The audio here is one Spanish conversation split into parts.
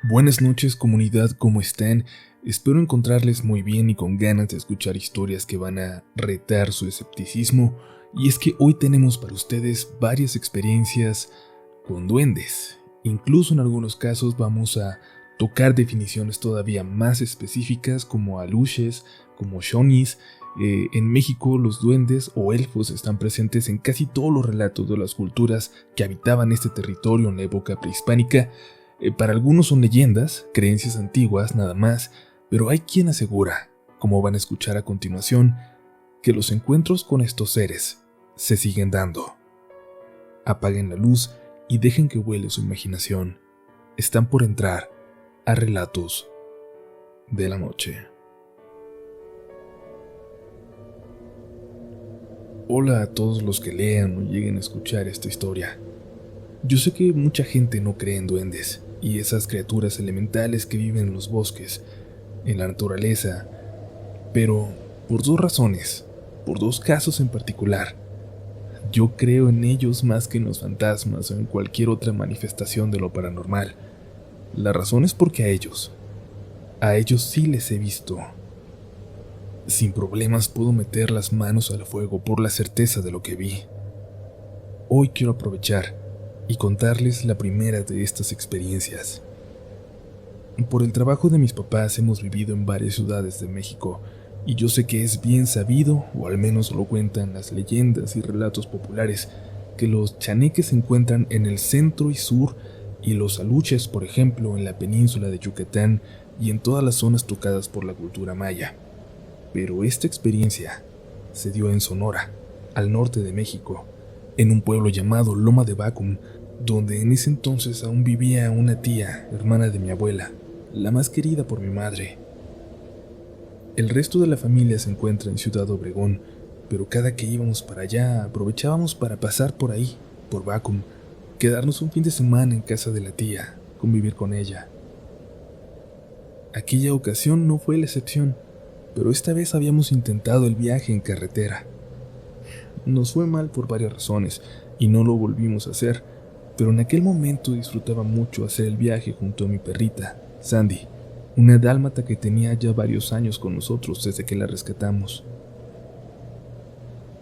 Buenas noches, comunidad, ¿cómo están? Espero encontrarles muy bien y con ganas de escuchar historias que van a retar su escepticismo. Y es que hoy tenemos para ustedes varias experiencias con duendes. Incluso en algunos casos vamos a tocar definiciones todavía más específicas como aluches, como shonis. En México los duendes o elfos están presentes en casi todos los relatos de las culturas que habitaban este territorio en la época prehispánica. Para algunos son leyendas, creencias antiguas nada más, pero hay quien asegura, como van a escuchar a continuación, que los encuentros con estos seres se siguen dando. Apaguen la luz y dejen que vuele su imaginación. Están por entrar a Relatos de la Noche. Hola a todos los que lean o lleguen a escuchar esta historia. Yo sé que mucha gente no cree en duendes y esas criaturas elementales que viven en los bosques, en la naturaleza, pero por dos razones, por dos casos en particular. Yo creo en ellos más que en los fantasmas o en cualquier otra manifestación de lo paranormal. La razón es porque a ellos sí les he visto. Sin problemas puedo meter las manos al fuego por la certeza de lo que vi. Hoy quiero aprovechar y contarles la primera de estas experiencias. Por el trabajo de mis papás hemos vivido en varias ciudades de México, y yo sé que es bien sabido, o al menos lo cuentan las leyendas y relatos populares, que los chaneques se encuentran en el centro y sur, y los aluches, por ejemplo, en la península de Yucatán y en todas las zonas tocadas por la cultura maya. Pero esta experiencia se dio en Sonora, al norte de México, en un pueblo llamado Loma de Bacum, donde en ese entonces aún vivía una tía, hermana de mi abuela, la más querida por mi madre. El resto de la familia se encuentra en Ciudad Obregón, pero cada que íbamos para allá aprovechábamos para pasar por ahí, por Bacum, quedarnos un fin de semana en casa de la tía, convivir con ella. Aquella ocasión no fue la excepción, pero esta vez habíamos intentado el viaje en carretera. Nos fue mal por varias razones y no lo volvimos a hacer, pero en aquel momento disfrutaba mucho hacer el viaje junto a mi perrita, Sandy, una dálmata que tenía ya varios años con nosotros desde que la rescatamos.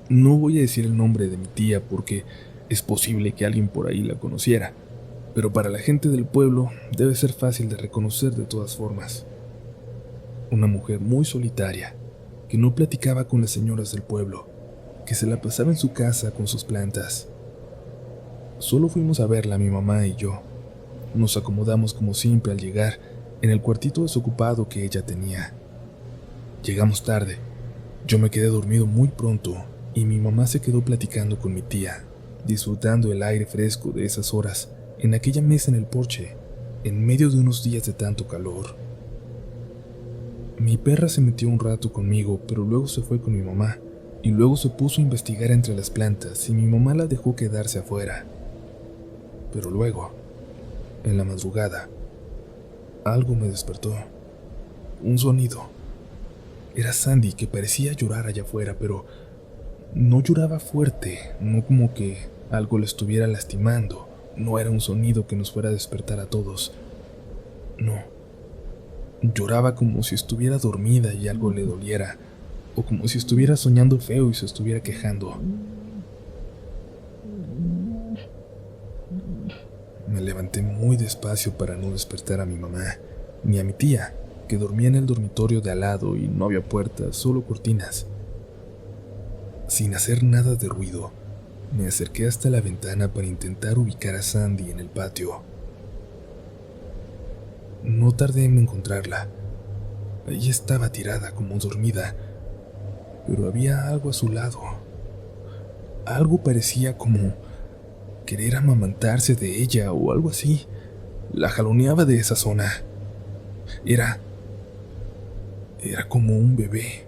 No voy a decir el nombre de mi tía porque es posible que alguien por ahí la conociera, pero para la gente del pueblo debe ser fácil de reconocer de todas formas. Una mujer muy solitaria, que no platicaba con las señoras del pueblo, que se la pasaba en su casa con sus plantas. Solo fuimos a verla mi mamá y yo. Nos acomodamos como siempre al llegar en el cuartito desocupado que ella tenía. Llegamos tarde. Yo me quedé dormido muy pronto y mi mamá se quedó platicando con mi tía, disfrutando el aire fresco de esas horas en aquella mesa en el porche, en medio de unos días de tanto calor. Mi perra se metió un rato conmigo, pero luego se fue con mi mamá y luego se puso a investigar entre las plantas y mi mamá la dejó quedarse afuera. Pero luego, en la madrugada, algo me despertó. Un sonido. Era Sandy, que parecía llorar allá afuera, pero no lloraba fuerte, no como que algo la estuviera lastimando. No era un sonido que nos fuera a despertar a todos. No. Lloraba como si estuviera dormida y algo le doliera, o como si estuviera soñando feo y se estuviera quejando. Me levanté muy despacio para no despertar a mi mamá, ni a mi tía, que dormía en el dormitorio de al lado y no había puertas, solo cortinas. Sin hacer nada de ruido, me acerqué hasta la ventana para intentar ubicar a Sandy en el patio. No tardé en encontrarla. Ella estaba tirada como dormida, pero había algo a su lado. Algo parecía como querer amamantarse de ella o algo así. La jaloneaba de esa zona. Era como un bebé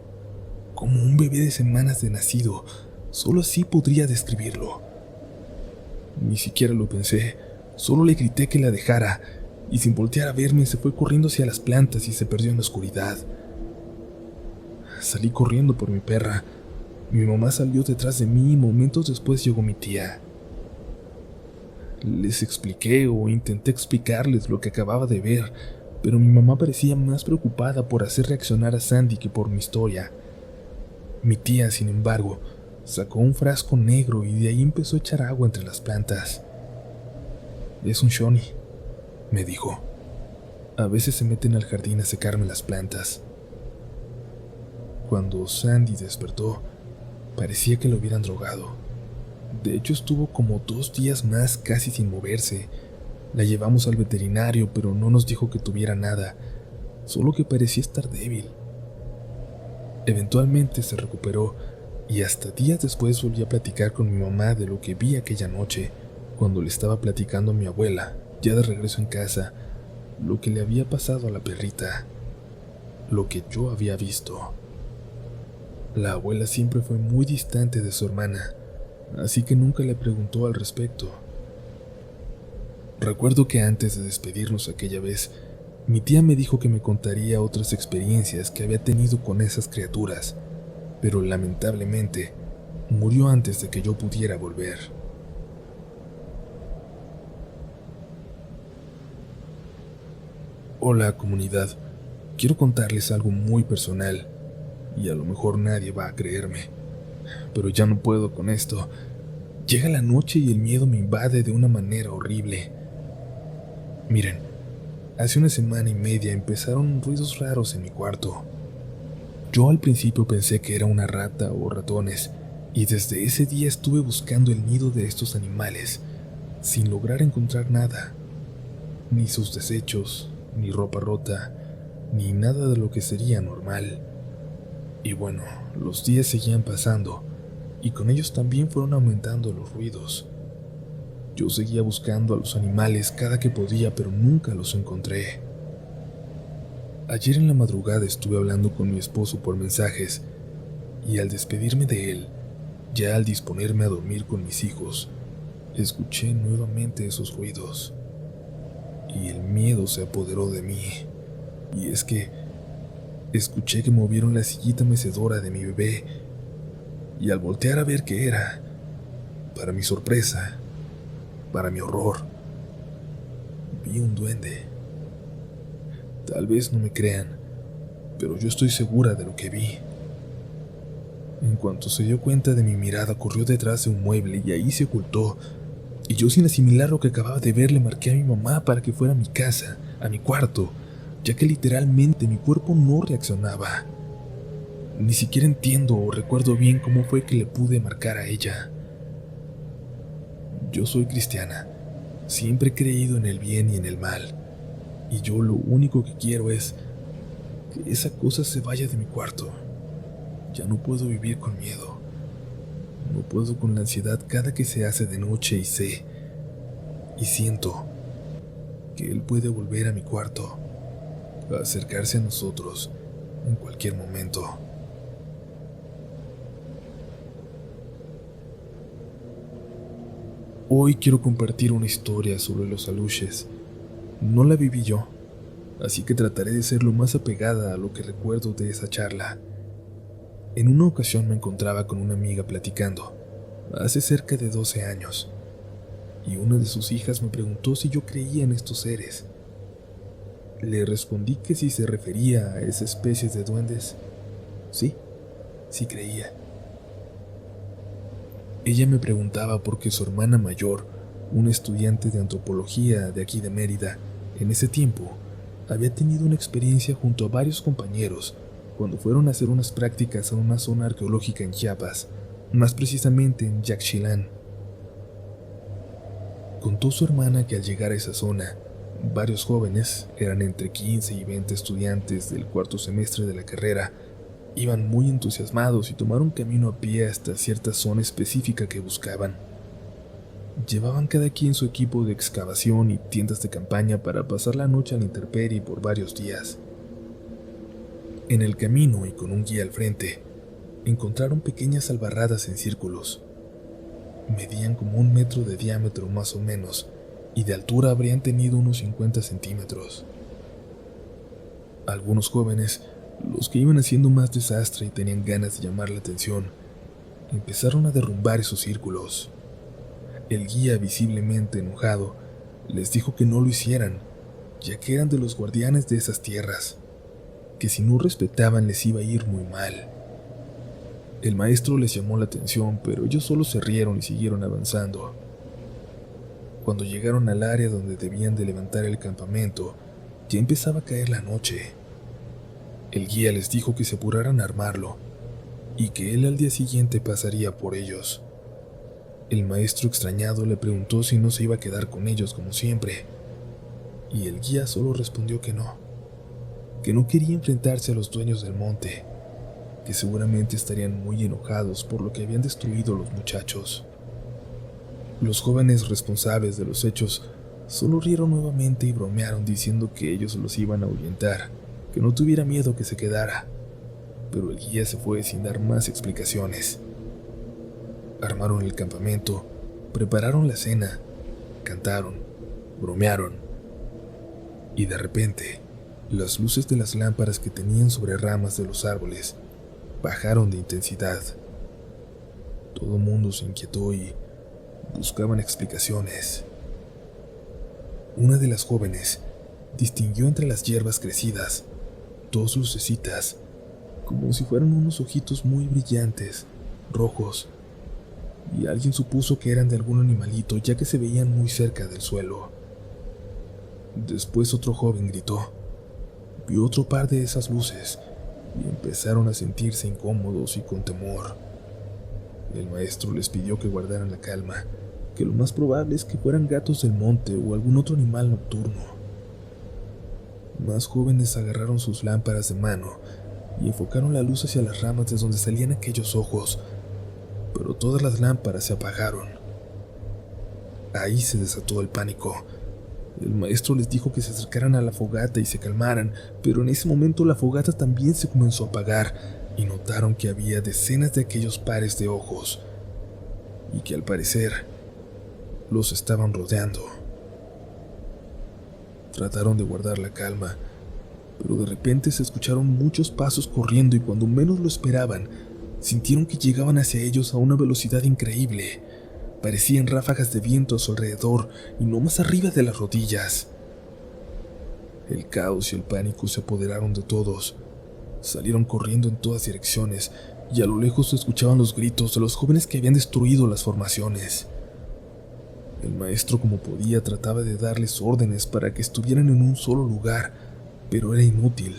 de semanas de nacido. Solo así podría describirlo. Ni siquiera lo pensé, solo le grité que la dejara, y sin voltear a verme se fue corriendo hacia las plantas y se perdió en la oscuridad. Salí corriendo por mi perra. Mi mamá salió detrás de mí y momentos después llegó mi tía. Les expliqué o intenté explicarles lo que acababa de ver, pero mi mamá parecía más preocupada por hacer reaccionar a Sandy que por mi historia. Mi tía, sin embargo, sacó un frasco negro y de ahí empezó a echar agua entre las plantas. «Es un shoni», me dijo. «A veces se meten al jardín a secarme las plantas». Cuando Sandy despertó, parecía que lo hubieran drogado. De hecho, estuvo como 2 días más casi sin moverse. La llevamos al veterinario, pero no nos dijo que tuviera nada, solo que parecía estar débil. Eventualmente se recuperó y hasta días después volví a platicar con mi mamá de lo que vi aquella noche, cuando le estaba platicando a mi abuela, ya de regreso en casa, lo que le había pasado a la perrita, lo que yo había visto. La abuela siempre fue muy distante de su hermana, así que nunca le preguntó al respecto. Recuerdo que antes de despedirnos aquella vez, mi tía me dijo que me contaría otras experiencias que había tenido con esas criaturas, pero lamentablemente murió antes de que yo pudiera volver. Hola, comunidad. Quiero contarles algo muy personal, y a lo mejor nadie va a creerme, pero ya no puedo con esto. Llega la noche y el miedo me invade de una manera horrible. Miren, hace 1 semana y media empezaron ruidos raros en mi cuarto. Yo al principio pensé que era una rata o ratones, y desde ese día estuve buscando el nido de estos animales, sin lograr encontrar nada, ni sus desechos, ni ropa rota, ni nada de lo que sería normal. Y bueno, los días seguían pasando, y con ellos también fueron aumentando los ruidos. Yo seguía buscando a los animales cada que podía, pero nunca los encontré. Ayer en la madrugada estuve hablando con mi esposo por mensajes, y al despedirme de él, ya al disponerme a dormir con mis hijos, escuché nuevamente esos ruidos, y el miedo se apoderó de mí. Y es que escuché que movieron la sillita mecedora de mi bebé, y al voltear a ver qué era, para mi sorpresa, para mi horror, vi un duende. Tal vez no me crean, pero yo estoy segura de lo que vi. En cuanto se dio cuenta de mi mirada, corrió detrás de un mueble y ahí se ocultó, y yo, sin asimilar lo que acababa de ver, le marqué a mi mamá para que fuera a mi casa, a mi cuarto, ya que literalmente mi cuerpo no reaccionaba. Ni siquiera entiendo o recuerdo bien cómo fue que le pude marcar a ella. Yo soy cristiana, siempre he creído en el bien y en el mal, y yo lo único que quiero es que esa cosa se vaya de mi cuarto. Ya no puedo vivir con miedo, no puedo con la ansiedad cada que se hace de noche y sé, y siento, que él puede volver a mi cuarto, a acercarse a nosotros en cualquier momento. Hoy quiero compartir una historia sobre los aluches. No la viví yo, así que trataré de ser lo más apegada a lo que recuerdo de esa charla. En una ocasión me encontraba con una amiga platicando, hace cerca de 12 años, y una de sus hijas me preguntó si yo creía en estos seres. Le respondí que si se refería a esa especie de duendes, sí creía. Ella me preguntaba por qué su hermana mayor, una estudiante de antropología de aquí de Mérida, en ese tiempo, había tenido una experiencia junto a varios compañeros cuando fueron a hacer unas prácticas a una zona arqueológica en Chiapas, más precisamente en Yaxchilán. Contó su hermana que al llegar a esa zona, varios jóvenes, eran entre 15 y 20 estudiantes del 4º semestre de la carrera, iban muy entusiasmados y tomaron camino a pie hasta cierta zona específica que buscaban. Llevaban cada quien su equipo de excavación y tiendas de campaña para pasar la noche a la intemperie por varios días. En el camino y con un guía al frente, encontraron pequeñas albarradas en círculos. Medían como 1 metro de diámetro más o menos, y de altura habrían tenido unos 50 centímetros. Algunos jóvenes, los que iban haciendo más desastre y tenían ganas de llamar la atención, empezaron a derrumbar esos círculos. El guía, visiblemente enojado, les dijo que no lo hicieran, ya que eran de los guardianes de esas tierras, que si no respetaban les iba a ir muy mal. El maestro les llamó la atención, pero ellos solo se rieron y siguieron avanzando. Cuando llegaron al área donde debían de levantar el campamento, ya empezaba a caer la noche. El guía les dijo que se apuraran a armarlo, y que él al día siguiente pasaría por ellos. El maestro, extrañado, le preguntó si no se iba a quedar con ellos como siempre, y el guía solo respondió que no quería enfrentarse a los dueños del monte, que seguramente estarían muy enojados por lo que habían destruido los muchachos. Los jóvenes responsables de los hechos solo rieron nuevamente y bromearon diciendo que ellos los iban a ahuyentar, que no tuviera miedo, que se quedara, pero el guía se fue sin dar más explicaciones. Armaron el campamento, prepararon la cena, cantaron, bromearon, y de repente, las luces de las lámparas que tenían sobre ramas de los árboles bajaron de intensidad. Todo el mundo se inquietó y buscaban explicaciones. Una de las jóvenes distinguió entre las hierbas crecidas dos lucecitas, como si fueran unos ojitos muy brillantes, rojos, y alguien supuso que eran de algún animalito, ya que se veían muy cerca del suelo. Después otro joven gritó, vio otro par de esas luces, y empezaron a sentirse incómodos y con temor. El maestro les pidió que guardaran la calma, que lo más probable es que fueran gatos del monte o algún otro animal nocturno. Más jóvenes agarraron sus lámparas de mano y enfocaron la luz hacia las ramas de donde salían aquellos ojos, pero todas las lámparas se apagaron. Ahí se desató el pánico. El maestro les dijo que se acercaran a la fogata y se calmaran, pero en ese momento la fogata también se comenzó a apagar y notaron que había decenas de aquellos pares de ojos y que al parecer los estaban rodeando. Trataron de guardar la calma, pero de repente se escucharon muchos pasos corriendo y cuando menos lo esperaban, sintieron que llegaban hacia ellos a una velocidad increíble. Parecían ráfagas de viento a su alrededor y no más arriba de las rodillas. El caos y el pánico se apoderaron de todos. Salieron corriendo en todas direcciones y a lo lejos se escuchaban los gritos de los jóvenes que habían destruido las formaciones. El maestro, como podía, trataba de darles órdenes para que estuvieran en un solo lugar, pero era inútil.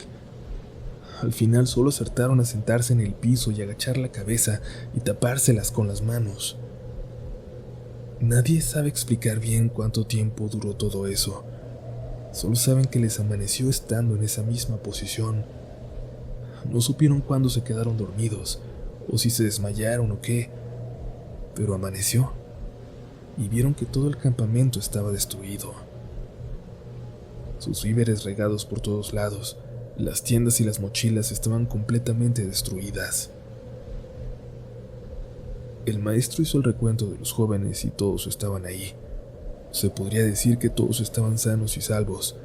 Al final solo acertaron a sentarse en el piso y agachar la cabeza y tapárselas con las manos. Nadie sabe explicar bien cuánto tiempo duró todo eso. Solo saben que les amaneció estando en esa misma posición. No supieron cuándo se quedaron dormidos, o si se desmayaron o qué, pero amaneció, y vieron que todo el campamento estaba destruido. Sus víveres regados por todos lados, las tiendas y las mochilas estaban completamente destruidas. El maestro hizo el recuento de los jóvenes y todos estaban ahí. Se podría decir que todos estaban sanos y salvos,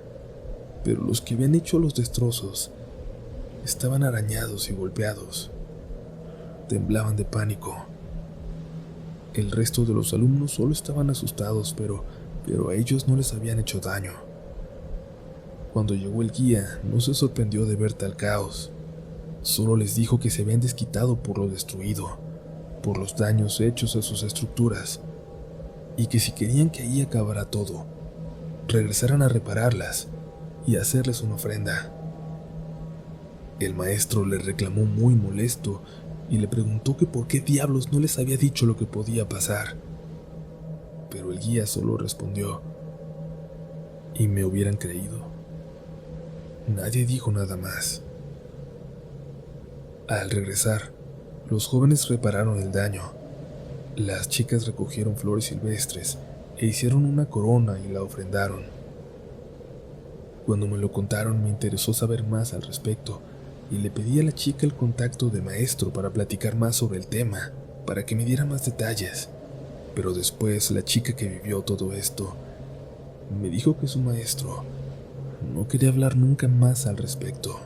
pero los que habían hecho los destrozos estaban arañados y golpeados. Temblaban de pánico. El resto de los alumnos solo estaban asustados, pero a ellos no les habían hecho daño. Cuando llegó el guía, no se sorprendió de ver tal caos. Solo les dijo que se habían desquitado por lo destruido, por los daños hechos a sus estructuras, y que si querían que ahí acabara todo, regresaran a repararlas y hacerles una ofrenda. El maestro le reclamó muy molesto y le preguntó que por qué diablos no les había dicho lo que podía pasar. Pero el guía solo respondió, ¿y me hubieran creído? Nadie dijo nada más. Al regresar, los jóvenes repararon el daño. Las chicas recogieron flores silvestres e hicieron una corona y la ofrendaron. Cuando me lo contaron me interesó saber más al respecto y le pedí a la chica el contacto del maestro para platicar más sobre el tema, para que me diera más detalles. Pero después la chica que vivió todo esto me dijo que su maestro no quería hablar nunca más al respecto.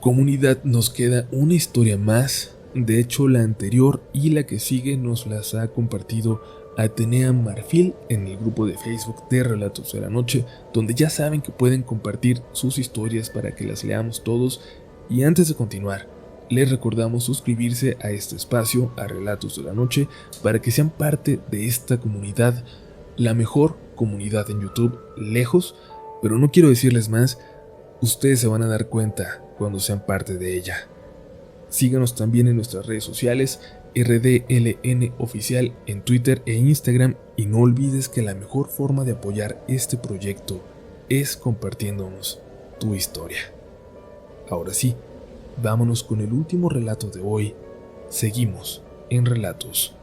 Comunidad, nos queda una historia más De hecho, la anterior y la que sigue nos las ha compartido Atenea Marfil en el grupo de Facebook de Relatos de la Noche, donde ya saben que pueden compartir sus historias para que las leamos todos. Y antes de continuar, les recordamos suscribirse a este espacio, a Relatos de la Noche, para que sean parte de esta comunidad, la mejor comunidad en YouTube, lejos, pero no quiero decirles más, ustedes se van a dar cuenta cuando sean parte de ella. Síganos también en nuestras redes sociales, RDLN Oficial en Twitter e Instagram, y no olvides que la mejor forma de apoyar este proyecto es compartiéndonos tu historia. Ahora sí, vámonos con el último relato de hoy. Seguimos en Relatos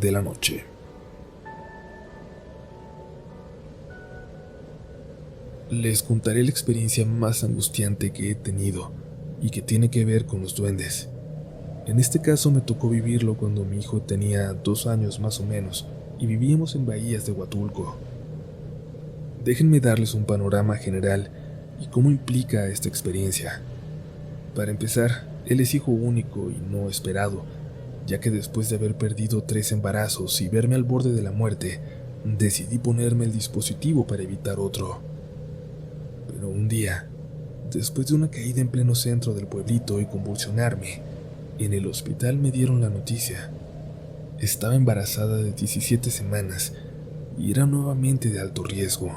de la Noche. Les contaré la experiencia más angustiante que he tenido y que tiene que ver con los duendes. En este caso me tocó vivirlo cuando mi hijo tenía 2 años más o menos y vivíamos en Bahías de Huatulco. Déjenme darles un panorama general y cómo implica esta experiencia. Para empezar, él es hijo único y no esperado, ya que después de haber perdido 3 embarazos y verme al borde de la muerte, decidí ponerme el dispositivo para evitar otro. Pero un día, después de una caída en pleno centro del pueblito y convulsionarme, en el hospital me dieron la noticia. Estaba embarazada de 17 semanas y era nuevamente de alto riesgo.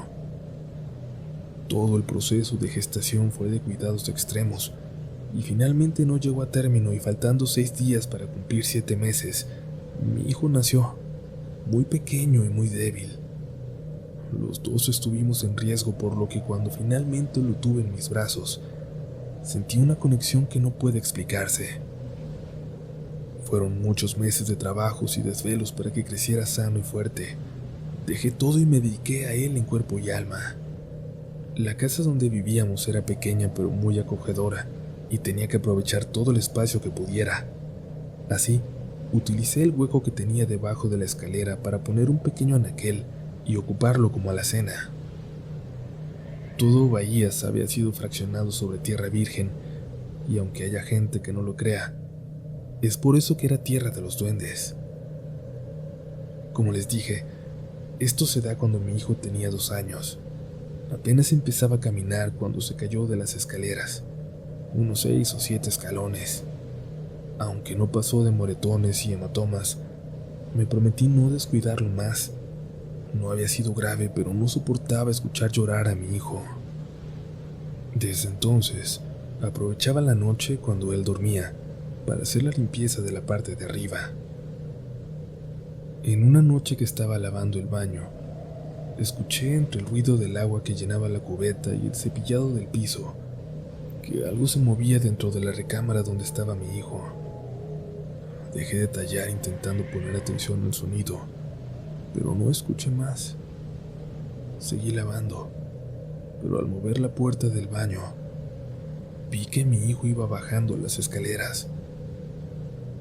Todo el proceso de gestación fue de cuidados extremos y finalmente no llegó a término, y faltando 6 días para cumplir 7 meses, mi hijo nació, muy pequeño y muy débil. Los dos estuvimos en riesgo, por lo que cuando finalmente lo tuve en mis brazos, sentí una conexión que no puede explicarse. Fueron muchos meses de trabajos y desvelos para que creciera sano y fuerte. Dejé todo y me dediqué a él en cuerpo y alma. La casa donde vivíamos era pequeña pero muy acogedora, y tenía que aprovechar todo el espacio que pudiera. Así, utilicé el hueco que tenía debajo de la escalera para poner un pequeño anaquel y ocuparlo como alacena. Todo Bahías había sido fraccionado sobre tierra virgen, y aunque haya gente que no lo crea, es por eso que era tierra de los duendes. Como les dije, esto se da cuando mi hijo tenía 2 años. Apenas empezaba a caminar cuando se cayó de las escaleras, unos 6 o 7 escalones. Aunque no pasó de moretones y hematomas, me prometí no descuidarlo más. No había sido grave, pero no soportaba escuchar llorar a mi hijo. Desde entonces, aprovechaba la noche cuando él dormía para hacer la limpieza de la parte de arriba. En una noche que estaba lavando el baño, escuché entre el ruido del agua que llenaba la cubeta y el cepillado del piso que algo se movía dentro de la recámara donde estaba mi hijo. Dejé de tallar intentando poner atención al sonido, pero no escuché más. Seguí lavando, pero al mover la puerta del baño, vi que mi hijo iba bajando las escaleras.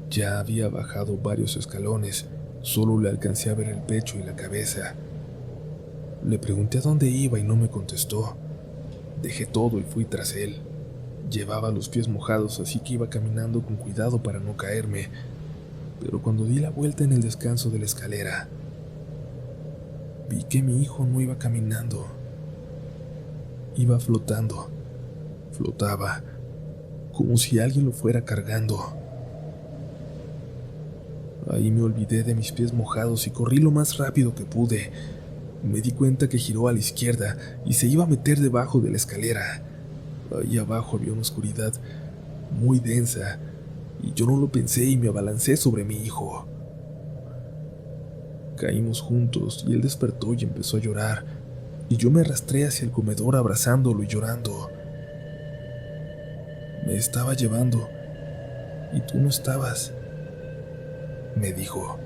Ya había bajado varios escalones, solo le alcancé a ver el pecho y la cabeza. Le pregunté a dónde iba y no me contestó. Dejé todo y fui tras él. Llevaba los pies mojados, así que iba caminando con cuidado para no caerme, pero cuando di la vuelta en el descanso de la escalera, vi que mi hijo no iba caminando. Iba flotando. Flotaba, como si alguien lo fuera cargando. Ahí me olvidé de mis pies mojados y corrí lo más rápido que pude. Me di cuenta que giró a la izquierda y se iba a meter debajo de la escalera. Ahí abajo había una oscuridad muy densa, y yo no lo pensé y me abalancé sobre mi hijo. Caímos juntos y él despertó y empezó a llorar, y yo me arrastré hacia el comedor abrazándolo y llorando. Me estaba llevando, y tú no estabas, me dijo.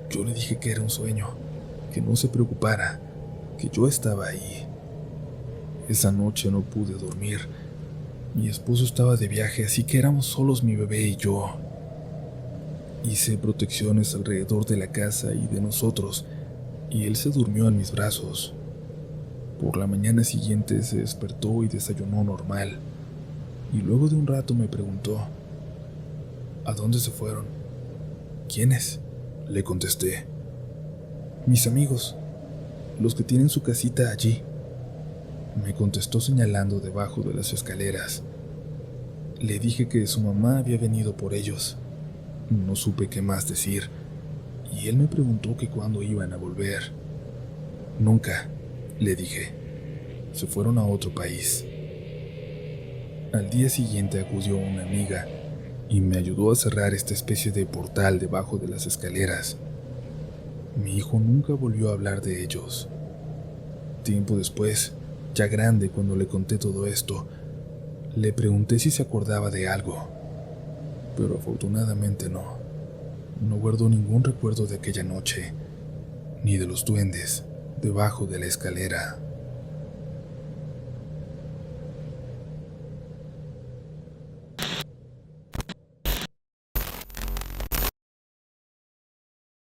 Yo le dije que era un sueño, que no se preocupara, que yo estaba ahí. Esa noche no pude dormir. Mi esposo estaba de viaje, así que éramos solos mi bebé y yo. Hice protecciones alrededor de la casa y de nosotros, y él se durmió en mis brazos. Por la mañana siguiente se despertó y desayunó normal, y luego de un rato me preguntó: ¿A dónde se fueron? ¿Quiénes? Le contesté. Mis amigos, los que tienen su casita allí, me contestó señalando debajo de las escaleras. Le dije que su mamá había venido por ellos. No supe qué más decir, y él me preguntó que cuándo iban a volver. Nunca, le dije. Se fueron a otro país. Al día siguiente acudió una amiga y me ayudó a cerrar esta especie de portal debajo de las escaleras. Mi hijo nunca volvió a hablar de ellos. Tiempo después, ya grande, cuando le conté todo esto, le pregunté si se acordaba de algo, pero afortunadamente no. No guardó ningún recuerdo de aquella noche, ni de los duendes debajo de la escalera.